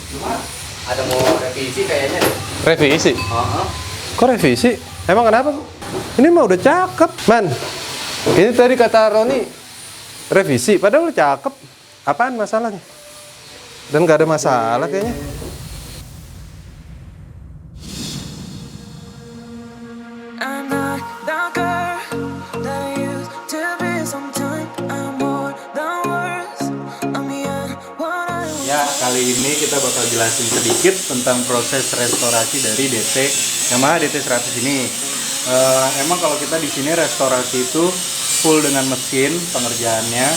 Cuma ada mau revisi kayaknya deh. Revisi? Uh-huh. Kok revisi? Emang kenapa? Ini mah udah cakep, Man. Ini tadi kata Roni revisi, padahal udah cakep. Apaan masalahnya? Dan nggak ada masalah kayaknya. Ya, kali ini kita bakal jelasin sedikit tentang proses restorasi dari DT Yamaha DT100 ini. Emang kalau kita di sini restorasi itu full dengan mesin pengerjaannya,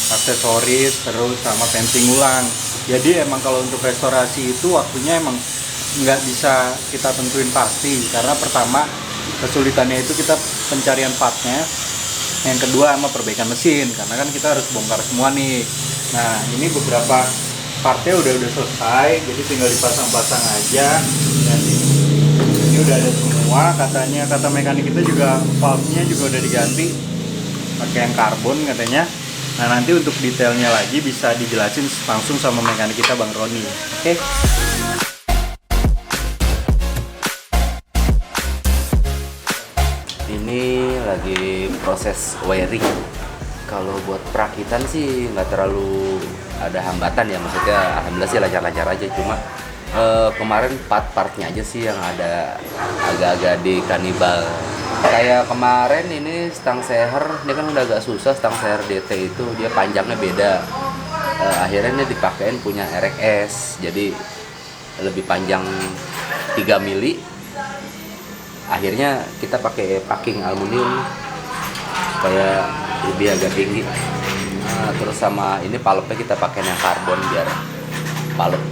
aksesoris, terus sama painting ulang. Jadi emang kalau untuk restorasi itu waktunya emang nggak bisa kita tentuin pasti, karena pertama kesulitannya itu kita pencarian partnya, yang kedua sama perbaikan mesin, karena kan kita harus bongkar semua nih. Nah, ini beberapa partnya udah selesai, jadi tinggal dipasang-pasang aja. Dan ini udah ada semua, kata mekanik kita juga valve-nya juga udah diganti pakai yang karbon katanya. Nah, nanti untuk detailnya lagi bisa dijelasin langsung sama mekanik kita, Bang Roni. Oke. Ini lagi proses wiring. Kalau buat perakitan sih nggak terlalu ada hambatan ya, maksudnya alhamdulillah sih lancar-lancar aja. Cuma kemarin partnya aja sih yang ada agak-agak di kanibal. Kayak kemarin ini stang seher, ini kan udah agak susah stang seher DT itu, dia panjangnya beda. Akhirnya ini dipakein punya RX, jadi lebih panjang 3 mili. Akhirnya kita pakai packing aluminium supaya lebih agak tinggi. Nah, terus sama ini palepnya kita pakai yang karbon biar palep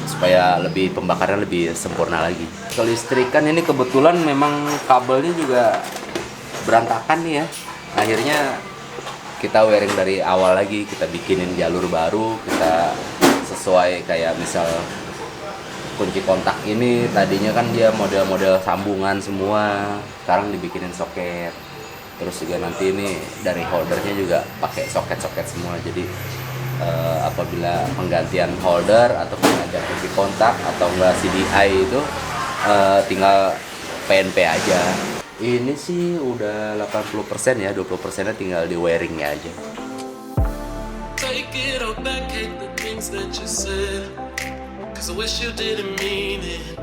supaya lebih pembakaran lebih sempurna lagi. Kelistrikan ini kebetulan memang kabelnya juga berantakan nih ya. Akhirnya kita wiring dari awal lagi, kita bikinin jalur baru, kita sesuai kayak misal kunci kontak ini tadinya kan dia model-model sambungan semua, sekarang dibikinin soket. Terus juga nanti ini dari holdernya juga pakai soket-soket semua, jadi apabila penggantian holder atau penggantian kunci kontak atau enggak CDI itu tinggal PNP aja. Ini sih udah 80% ya, 20%-nya tinggal di wiringnya aja. Take it all back, hate the things that you said, 'cause I wish you didn't mean it.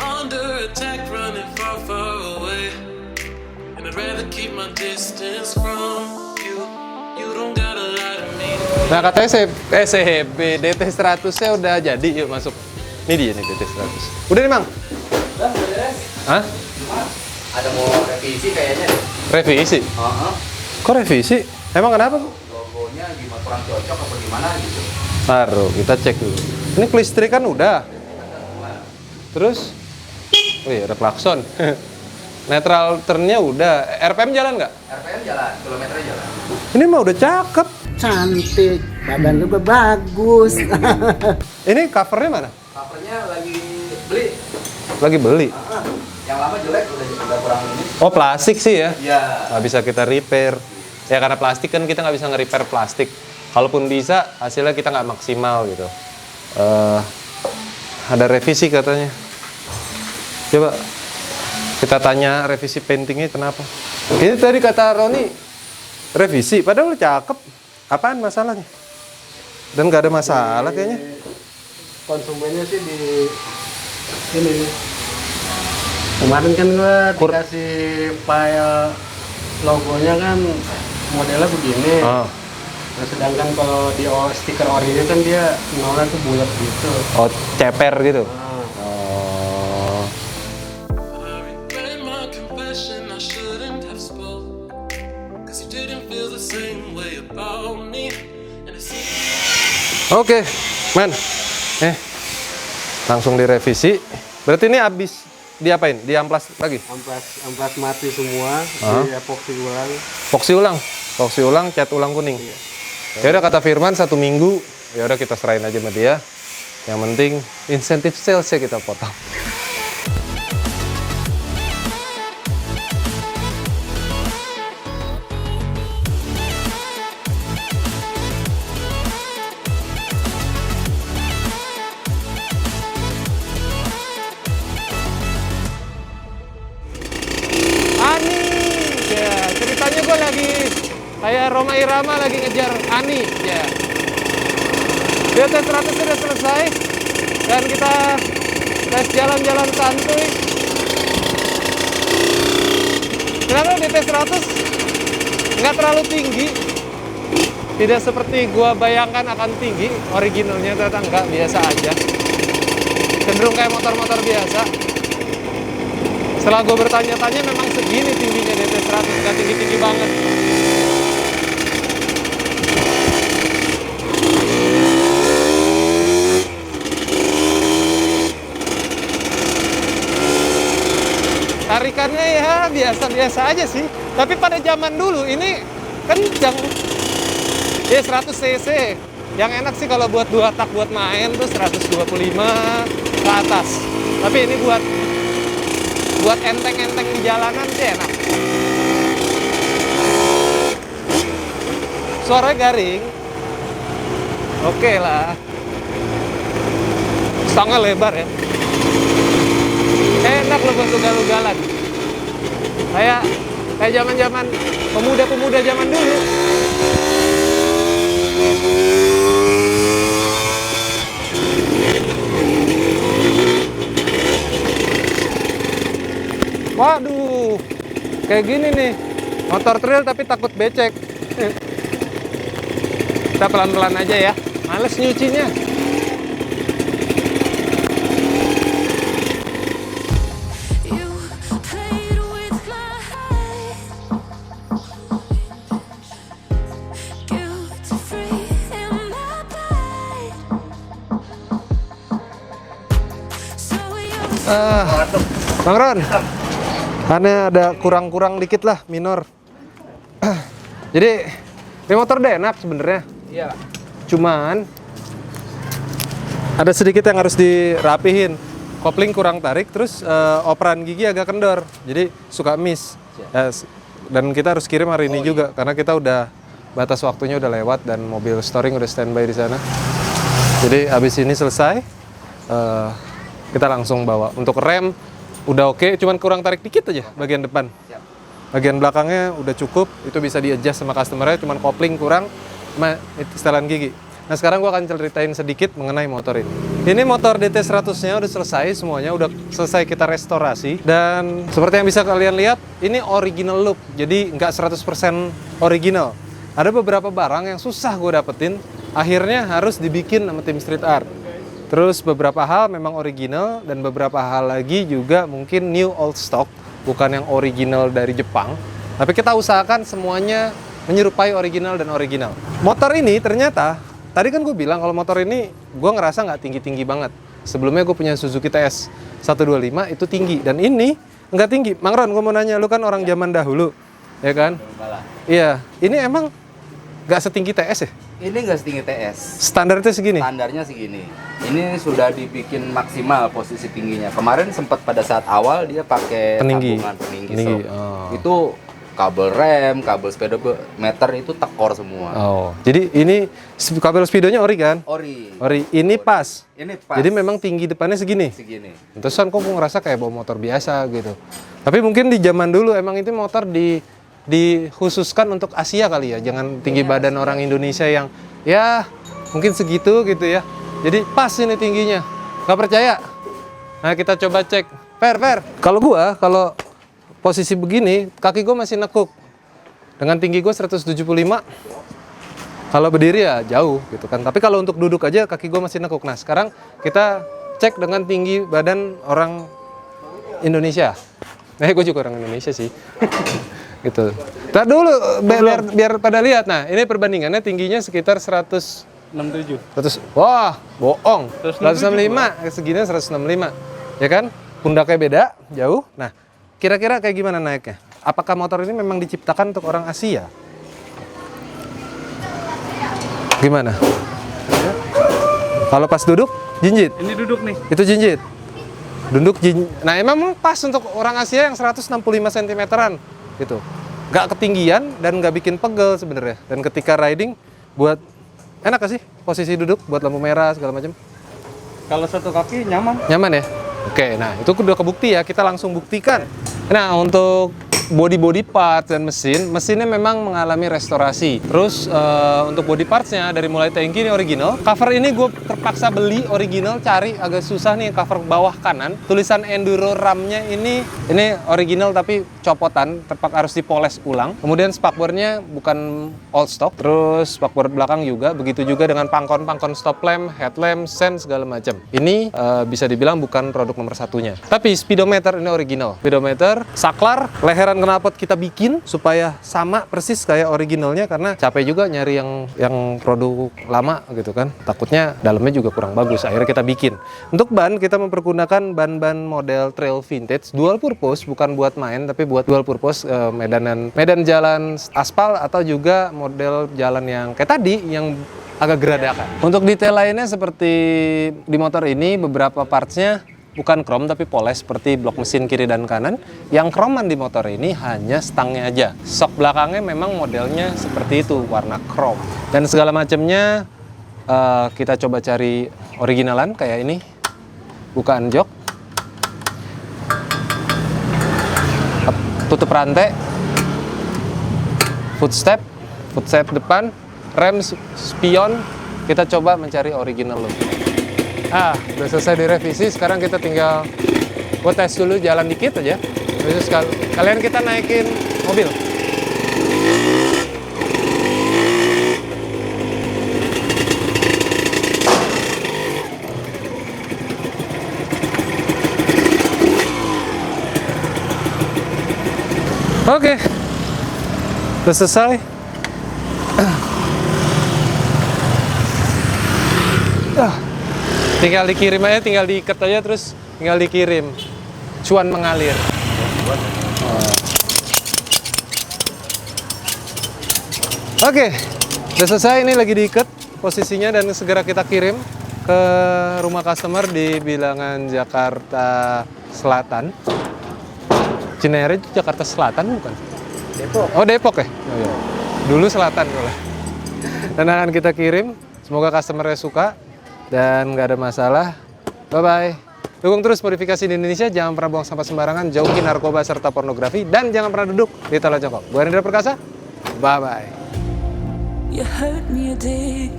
Under attack, running far, far away. And I'd rather keep my distance from you. You don't gotta lie to me. Nah, katanya CB DT100-nya udah jadi, yuk masuk. Ini dia nih DT100. Udah nih, Mang? Udah beres. Hah? Cuma ada mau revisi kayaknya deh. Revisi? Uh-huh. Kok revisi? Emang kenapa? Logonya gimana, kurang cocok apa gimana gitu. Taruh, kita cek dulu. Ini kelistrikan udah. Terus? Wih, ada klakson. Netral turn-nya udah. RPM jalan nggak? RPM jalan, kilometernya jalan. Ini mah udah cakep. Cantik, badan juga bagus. Ini covernya mana? Covernya lagi beli. Lagi beli. Yang lama jelek, udah kurang ini. Oh, plastik sih ya? Iya. Nggak bisa kita repair. Ya karena plastik kan kita nggak bisa nge-repair plastik. Kalaupun bisa, hasilnya kita nggak maksimal gitu. Ada revisi katanya. Coba kita tanya revisi paintingnya kenapa. Ini tadi kata Roni revisi, padahal udah cakep. Apaan masalahnya? Dan nggak ada masalah kayaknya. Konsumennya sih di ini nih. Kemarin kan gua dikasih file logonya kan modelnya begini. Oh. Nah, sedangkan kalau di stiker orinya kan dia nolnya tuh bulat gitu. Oh, ceper gitu. Nah, Oh. I regret my confession, I shouldn't have spoke, 'cause you didn't feel the same way about me. And it seems Oke, Man. Langsung direvisi. Berarti ini habis diapain? Diamplas lagi? amplas mati semua, di epoxy ulang. Epoxy ulang, cat ulang kuning. Ya udah kata Firman 1 minggu. Ya udah kita serahin aja sama dia. Yang penting insentif salesnya kita potong. Kayak Roma Irama lagi ngejar Ani, ya. DT100 sudah selesai dan kita tes jalan-jalan santuy. Kenapa DT100 nggak terlalu tinggi? Tidak seperti gua bayangkan akan tinggi. Originalnya ternyata nggak, biasa aja. Cenderung kayak motor-motor biasa. Setelah gue bertanya-tanya memang segini tingginya DT100, nggak tinggi-tinggi banget. Tarikannya ya biasa-biasa aja sih. Tapi pada zaman dulu ini kencang. Ya 100 cc. Yang enak sih kalau buat 2 tak buat main tuh 125 ke atas. Tapi ini buat enteng-enteng di jalanan sih enak. Suaranya garing. Oke lah. Stangnya lebar ya. Enak loh buat ugal-ugalan. Kayak zaman-zaman pemuda-pemuda zaman dulu. Waduh, kayak gini nih, motor trail tapi takut becek. Kita pelan-pelan aja ya, males nyucinya. You played with my heart, guilt free in my bed. So you Bang Ron, karena ada kurang-kurang dikit lah, minor. Jadi, ini motor udah enak sebenarnya. Iya. Cuman ada sedikit yang harus dirapihin. Kopling kurang tarik, terus operan gigi agak kendor. Jadi suka miss. Ya, dan kita harus kirim hari ini juga karena kita udah batas waktunya udah lewat dan mobil storing udah standby di sana. Jadi habis ini selesai, kita langsung bawa. Untuk rem udah oke, cuman kurang tarik dikit aja bagian depan. Bagian belakangnya udah cukup, itu bisa di-adjust sama customer-nya, cuman kopling kurang sama setelan gigi. Nah sekarang gua akan ceritain sedikit mengenai motor ini. Ini motor DT100-nya udah selesai semuanya, udah selesai kita restorasi. Dan seperti yang bisa kalian lihat, ini original look, jadi nggak 100% original. Ada beberapa barang yang susah gue dapetin, akhirnya harus dibikin sama tim street art. Terus beberapa hal memang original dan beberapa hal lagi juga mungkin new old stock, bukan yang original dari Jepang. Tapi kita usahakan semuanya menyerupai original dan original. Motor ini ternyata, tadi kan gue bilang kalau motor ini gue ngerasa nggak tinggi-tinggi banget. Sebelumnya gue punya Suzuki TS 125 itu tinggi dan ini nggak tinggi. Mang Ron, gue mau nanya, lu kan orang zaman dahulu, ya kan? Iya, ini emang nggak setinggi TS ya? Ini nggak setinggi TS. Standarnya segini? Standarnya segini. Ini sudah dibikin maksimal posisi tingginya. Kemarin sempat pada saat awal dia pakai Peninggi. tabungan peninggi. Peninggi, So, oh. itu kabel rem, kabel speedometer itu tekor semua. Oh, jadi ini kabel speedonya ori kan? Ori. Ori, ini pas. Ini pas. Jadi memang tinggi depannya segini. segini. Terusan kok gue ngerasa kayak bawa motor biasa gitu. Tapi mungkin di zaman dulu emang itu motor dikhususkan untuk Asia kali ya. Jangan tinggi badan orang Indonesia yang ya mungkin segitu gitu ya. Jadi pas ini tingginya. Gak percaya? Nah kita coba cek. Fer. Kalau posisi begini, kaki gue masih nekuk. Dengan tinggi gue 175. Kalau berdiri ya jauh gitu kan. Tapi kalau untuk duduk aja kaki gue masih nekuk. Nah sekarang kita cek dengan tinggi badan orang Indonesia. Nah gue juga orang Indonesia sih. Gitu. Ntar dulu biar pada lihat. Nah ini perbandingannya tingginya sekitar 167. Wah bohong. 165. Segini 165. Ya kan? Pundaknya beda jauh. Nah kira-kira kayak gimana naiknya? Apakah motor ini memang diciptakan untuk orang Asia? Gimana? Kalau pas duduk, jinjit. Ini duduk nih. Itu jinjit. Nah, emang pas untuk orang Asia yang 165 cm-an gitu. Nggak ketinggian dan nggak bikin pegel sebenarnya. Dan ketika riding buat enak gak sih posisi duduk buat lampu merah segala macam? Kalau satu kaki nyaman. Nyaman ya? Oke, nah itu udah kebukti ya, kita langsung buktikan. Nah, untuk body parts dan mesinnya memang mengalami restorasi. Terus untuk body partsnya dari mulai tangki ini original. Cover ini gue terpaksa beli original, cari agak susah nih cover bawah kanan. Tulisan enduro RAM-nya ini original tapi copotan, terpaksa harus dipoles ulang. Kemudian spakbornya bukan old stock. Terus spakbor belakang juga, begitu juga dengan pangkon stop lamp, headlamp, sen segala macam. Ini bisa dibilang bukan produk nomor satunya. Tapi speedometer ini original. Speedometer, saklar, leheran knalpot kita bikin supaya sama persis kayak originalnya karena capek juga nyari yang produk lama gitu kan. Takutnya dalamnya juga kurang bagus. Akhirnya kita bikin. Untuk ban kita mempergunakan ban-ban model trail vintage, dual purpose, bukan buat main tapi buat dual purpose, medan jalan aspal atau juga model jalan yang kayak tadi yang agak geradakan. Untuk detail lainnya seperti di motor ini beberapa partsnya bukan chrome tapi poles seperti blok mesin kiri dan kanan. Yang chromean di motor ini hanya stangnya aja. Sok belakangnya memang modelnya seperti itu, warna chrome. Dan segala macamnya kita coba cari originalan kayak ini. Bukaan jok. Tutup rantai. Footstep depan, rem, spion. Kita coba mencari original look. Udah selesai direvisi, sekarang kita tinggal buat tes dulu jalan dikit aja. Terus kalian kita naikin mobil. Oke. Udah selesai. Tinggal dikirim aja, tinggal diikat aja, terus tinggal dikirim. Cuan mengalir. Oke, udah selesai, ini lagi diikat posisinya dan segera kita kirim ke rumah customer di bilangan Jakarta Selatan. Cinere itu Jakarta Selatan bukan? Depok. Oh Depok ya? Oh, iya. Dulu Selatan boleh. Dan akan kita kirim, semoga customernya suka. Dan nggak ada masalah. Bye-bye. Dukung terus modifikasi di Indonesia. Jangan pernah buang sampah sembarangan. Jauhi narkoba serta pornografi. Dan jangan pernah duduk di tala jongkok. Gue Hendra Perkasa. Bye-bye. You hurt me, you did,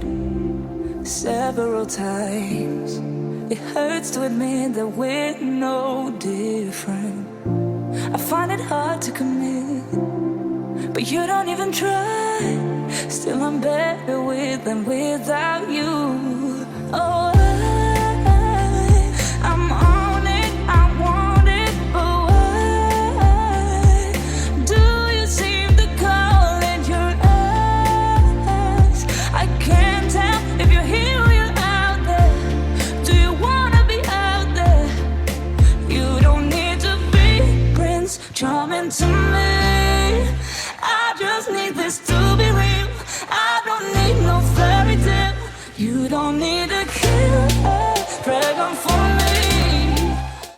several times. It hurts to admit that we're no different. I find it hard to commit, but you don't even try. Still I'm better with than without you. Oh, I'm on it, I want it, but why do you seem to call it your eyes? I can't tell if you're here or you're out there. Do you wanna be out there? You don't need to be Prince Charming to me. I just need this to be real. I don't need no fairy tale. You don't need